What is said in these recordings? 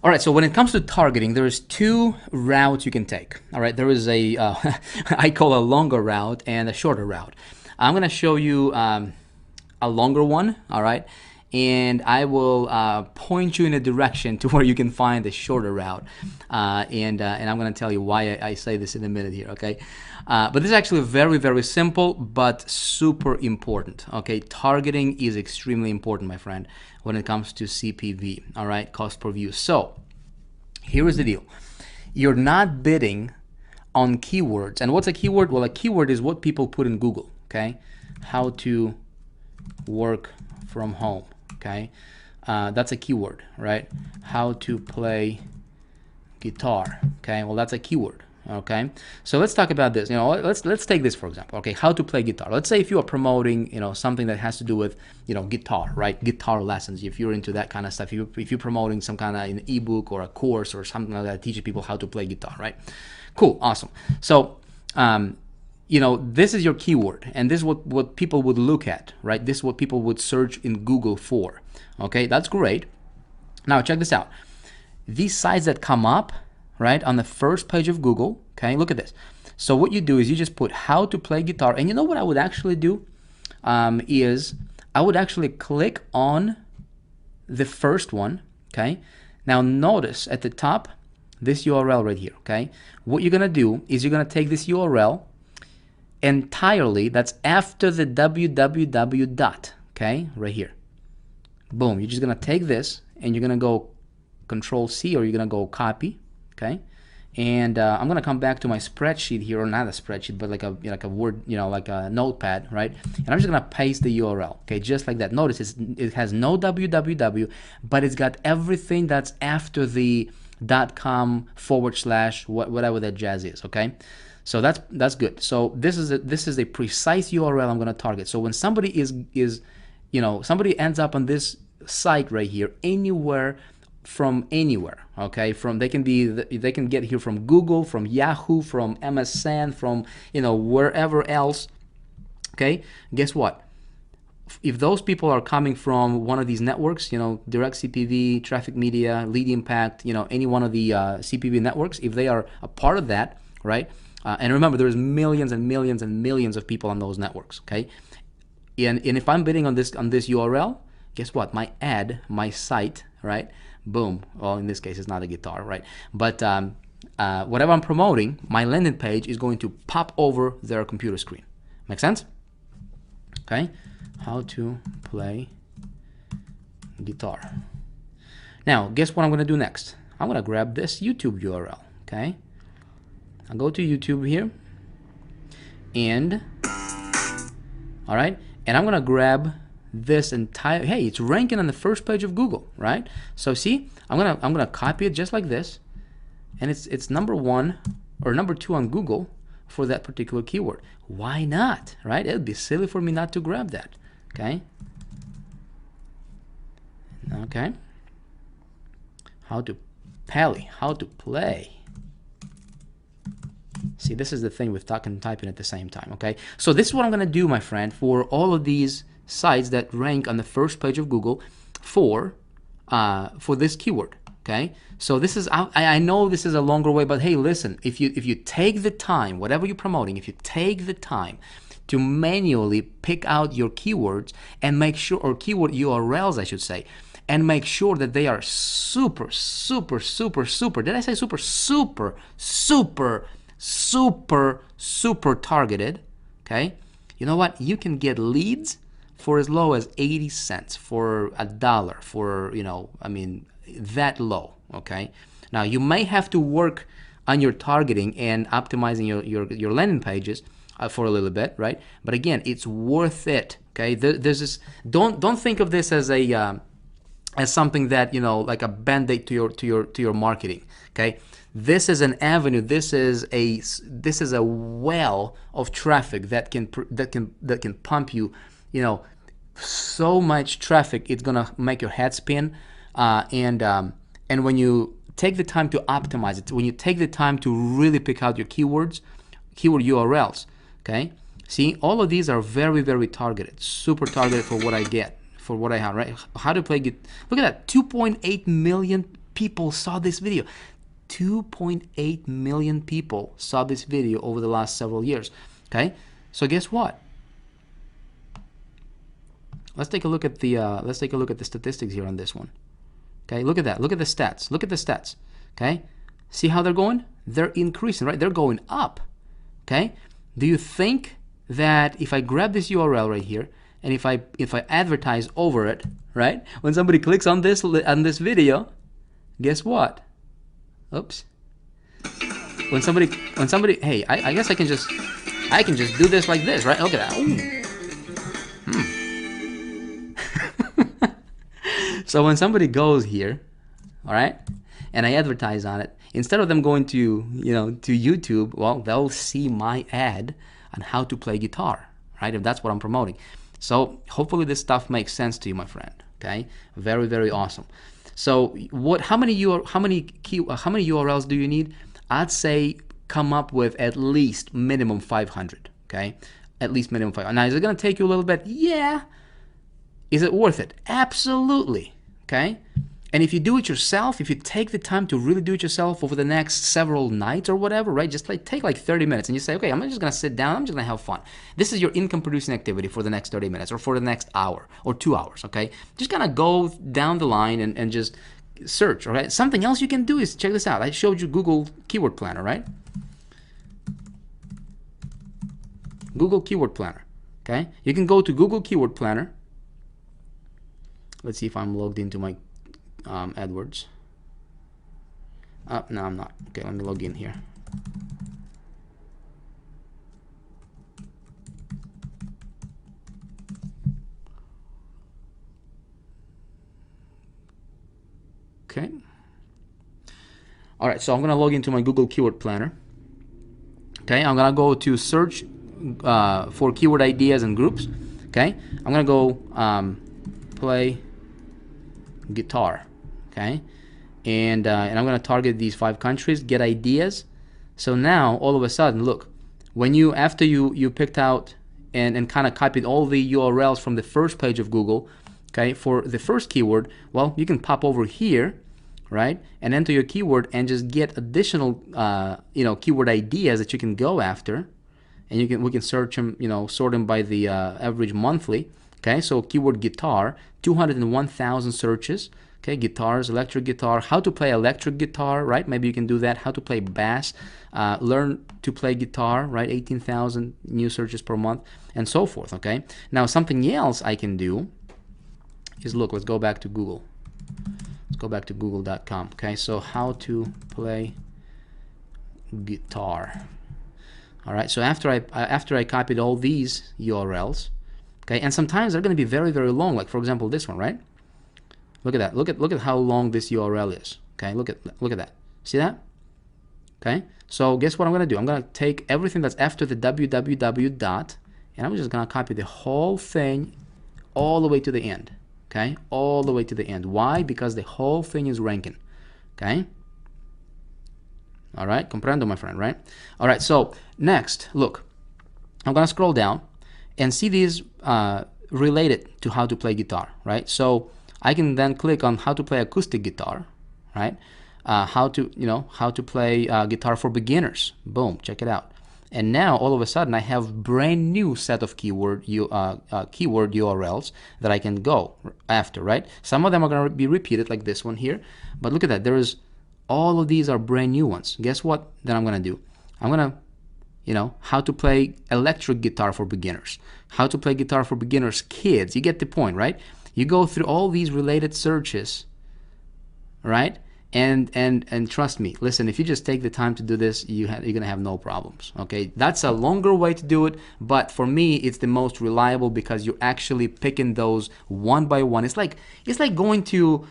All right, so when it comes to targeting, there's two routes you can take. All right, there is a I call a longer route and a shorter route. I'm going to show you a longer one. All right, and I will point you in a direction to where you can find the shorter route, and I'm going to tell you why I say this in a minute here. Okay, but this is actually very, very simple but super important. Okay, targeting is extremely important, my friend, when it comes to CPV. All right, cost per view. So here is the deal: you're not bidding on keywords. And what's a keyword? Well, a keyword is what people put in Google. Okay, how to work from home. Okay, that's a keyword, right? How to play guitar. Okay, well, that's a keyword. Okay, so let's talk about this. Let's take this for example. Okay, how to play guitar. Let's say if you are promoting something that has to do with guitar, right? Guitar lessons. If you're into that kind of stuff, if you're promoting some kind of an ebook or a course or something like that, teaching people how to play guitar, right? Cool, awesome. So this is your keyword, and this is what people would look at, right? This is what people would search in Google for. Okay, that's great. Now check this out. These sites that come up, right, on the first page of Google, okay, look at this. So what you do is you just put how to play guitar, and you know what I would actually do is I would actually click on the first one, okay? Now notice at the top, this URL right here, okay? What you're gonna do is you're gonna take this URL entirely, that's after the www dot, okay, right here. Boom, you're just gonna take this and you're gonna go Control C, or you're gonna go copy, okay? And I'm gonna come back to my spreadsheet here, or not a spreadsheet, but like a Word, like a notepad, right? And I'm just gonna paste the URL, okay, just like that. Notice it has no www, but it's got everything that's after the .com / whatever that jazz is, okay? So that's good. So this is a precise URL I'm gonna target. So when somebody somebody ends up on this site right here, from anywhere, okay, they can get here from Google, from Yahoo, from MSN, from wherever else, okay, guess what? If those people are coming from one of these networks, Direct CPV, Traffic Media, Lead Impact, any one of the CPV networks, if they are a part of that, right? And remember, there's millions and millions and millions of people on those networks, okay? And if I'm bidding on this URL, guess what? My site, right? Boom. Well, in this case, it's not a guitar, right? But whatever I'm promoting, my landing page is going to pop over their computer screen. Make sense? Okay. How to play guitar. Now, guess what I'm going to do next? I'm going to grab this YouTube URL. Okay. I'll go to YouTube here. And, all right. And I'm going to grab this entire, hey, it's ranking on the first page of Google, right? So see, I'm gonna copy it just like this, and it's number 1 or number 2 on Google for that particular keyword. Why not, right? It would be silly for me not to grab that. Okay. How to play. See, this is the thing with talking and typing at the same time. Okay, so this is what I'm gonna do, my friend, for all of these sites that rank on the first page of Google for this keyword. Okay, so this is, I know this is a longer way, but hey, listen, if you take the time, whatever you're promoting, if you take the time to manually pick out your keywords and make sure, or keyword URLs I should say, and make sure that they are super, super, super, super, did I say super, super, super, super, super targeted, okay, you know what, you can get leads for as low as 80 cents, for $1, for, that low, okay? Now, you may have to work on your targeting and optimizing your landing pages for a little bit, right? But again, it's worth it, okay? There's this, don't think of this as as something that, like a band-aid to your marketing, okay? This is an avenue, this is a well of traffic that can pump you, so much traffic, it's gonna make your head spin, and when you take the time to optimize it, when you take the time to really pick out your keyword URLs, okay, see, all of these are very, very targeted, super targeted for what I get, for what I have, right? How to play look at that, 2.8 million people saw this video. 2.8 million people saw this video over the last several years. Okay, so guess what? Let's take a look at the statistics here on this one. Okay, look at that. Look at the stats. Look at the stats. Okay, see how they're going? They're increasing, right? They're going up. Okay, do you think that if I grab this URL right here and if I advertise over it, right? When somebody clicks on this video, guess what? Oops. When somebody, hey, I guess I can just do this like this, right? Look at that. Ooh. So when somebody goes here, all right, and I advertise on it, instead of them going to YouTube, well, they'll see my ad on how to play guitar, right? If that's what I'm promoting. So hopefully this stuff makes sense to you, my friend. Okay, very, very awesome. So how many URLs do you need? I'd say come up with at least minimum 500. Okay, at least minimum 500. Now, is it going to take you a little bit? Yeah. Is it worth it? Absolutely. Okay. And if you do it yourself, if you take the time to really do it yourself over the next several nights or whatever, right? Just take like 30 minutes and you say, okay, I'm just going to sit down. I'm just going to have fun. This is your income producing activity for the next 30 minutes or for the next hour or 2 hours. Okay. Just kind of go down the line and just search. All right. Something else you can do is check this out. I showed you Google Keyword Planner, right? Google Keyword Planner. Okay. You can go to Google Keyword Planner. Let's see if I'm logged into my AdWords. No, I'm not. Okay, let me log in here. Okay. All right, so I'm going to log into my Google Keyword Planner. Okay, I'm going to go to search for keyword ideas and groups. Okay, I'm going to go play guitar. Okay, and I'm going to target these 5 countries, get ideas. So now all of a sudden, look, when after you picked out and kind of copied all the URLs from the first page of Google, okay, for the first keyword, well, you can pop over here, right, and enter your keyword and just get additional keyword ideas that you can go after, and we can search them, sort them by the average monthly. Okay, so keyword guitar, 201,000 searches. Okay, guitars, electric guitar, how to play electric guitar, right? Maybe you can do that. How to play bass, learn to play guitar, right? 18,000 new searches per month, and so forth. Okay, now something else I can do is, look, let's go back to Google. Let's go back to google.com. Okay, so how to play guitar. All right, so after I copied all these URLs, okay, and sometimes they're going to be very, very long. Like for example, this one, right? Look at that. Look at how long this URL is. Okay, look at that. See that? Okay. So guess what I'm going to do? I'm going to take everything that's after the www dot, and I'm just going to copy the whole thing all the way to the end. Okay, all the way to the end. Why? Because the whole thing is ranking. Okay. All right, comprendo, my friend. Right. All right. So next, look, I'm going to scroll down and see these related to how to play guitar. Right. So I can then click on how to play acoustic guitar, right? How to play guitar for beginners. Boom, check it out. And now all of a sudden I have brand new set of keyword URLs that I can go after, right? Some of them are going to be repeated like this one here, but look at that. All of these are brand new ones. Guess what? Then I'm going to do. I'm going to how to play electric guitar for beginners. How to play guitar for beginners, kids. You get the point, right? You go through all these related searches, right? And trust me, listen, if you just take the time to do this, you're gonna have no problems. Okay, that's a longer way to do it, but for me, it's the most reliable because you're actually picking those one by one. It's like going to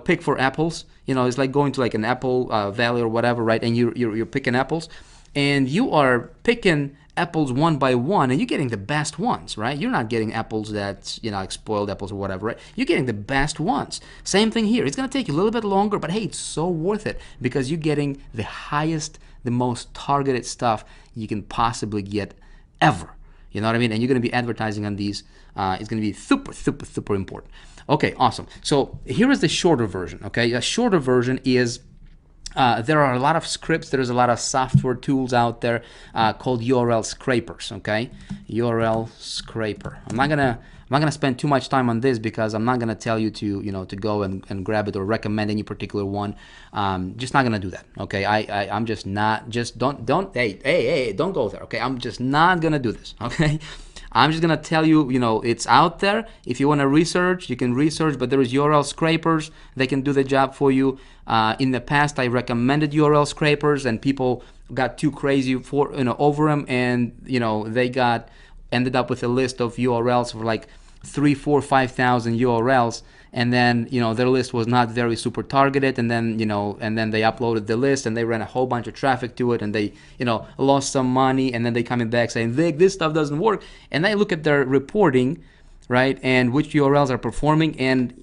pick for apples. It's like going to like an apple valley or whatever, right? And you're picking apples, and you are picking apples one by one, and you're getting the best ones, right? You're not getting apples that's, like spoiled apples or whatever, right? You're getting the best ones. Same thing here. It's going to take you a little bit longer, but hey, it's so worth it because you're getting the highest, the most targeted stuff you can possibly get ever. You know what I mean? And you're going to be advertising on these. It's going to be super, super, super important. Okay, awesome. So here is the shorter version. Okay, a shorter version is there are a lot of scripts. There's a lot of software tools out there called URL scrapers. Okay, URL scraper. I'm not gonna spend too much time on this because I'm not gonna tell you to to go and grab it or recommend any particular one. Just not gonna do that. Okay, I'm just not. Just don't hey don't go there. Okay, I'm just not gonna do this. Okay. I'm just gonna tell you, it's out there. If you want to research, you can research, but there is URL scrapers. They can do the job for you. In the past, I recommended URL scrapers, and people got too crazy over them, and they ended up with a list of URLs for like 3, 4, 5,000 URLs, and then their list was not very super targeted, and then they uploaded the list and they ran a whole bunch of traffic to it, and they lost some money, and then they coming back saying, Vic, this stuff doesn't work. And I look at their reporting, right, and which URLs are performing, and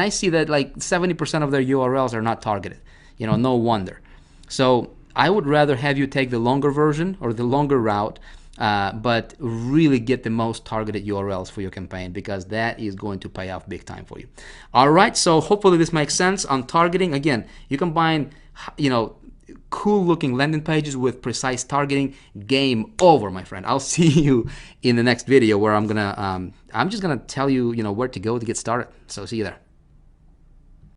I see that like 70% of their URLs are not targeted. No wonder. So I would rather have you take the longer version or the longer route, but really get the most targeted URLs for your campaign, because that is going to pay off big time for you. All right, so hopefully this makes sense on targeting. Again, you combine, cool looking landing pages with precise targeting. Game over, my friend. I'll see you in the next video where I'm just gonna tell you, where to go to get started. So see you there.